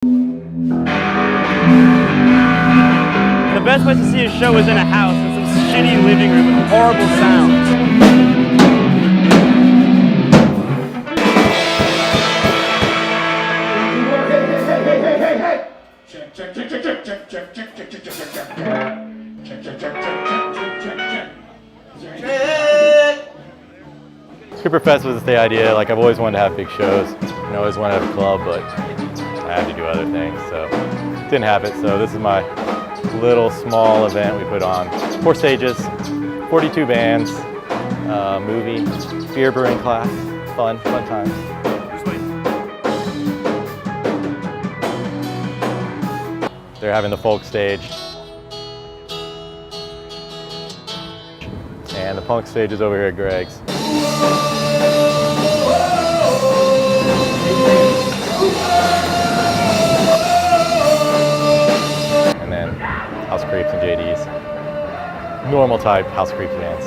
The best place to see a show is in a house in some shitty living room with horrible sound. Creeperfest was the idea. Like, I've always wanted to have big shows. I always wanted to have a club, but I had to do other things, so didn't have it. So this is my little small event we put on. 4 stages, 42 bands, movie, beer brewing class, fun times. They're having the folk stage. And the punk stage is over here at Greg's. And then House Creeps and JD's. Normal type House Creeps bands.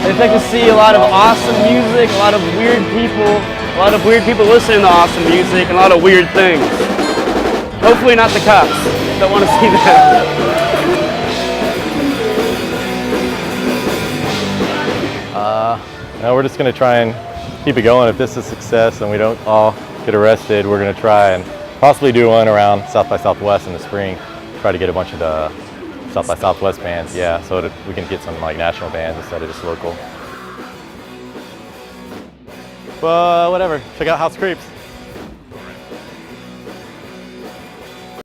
I expect to see a lot of awesome music, a lot of weird people listening to awesome music, and a lot of weird things. Hopefully not the cops. Don't want to see that. No, we're just going to try and keep it going. If this is a success and we don't all get arrested, we're going to try and possibly do one around South by Southwest in the spring. Try to get a bunch of the South by Southwest bands, yeah, so that we can get some like national bands instead of just local. But whatever, check out House Creeps.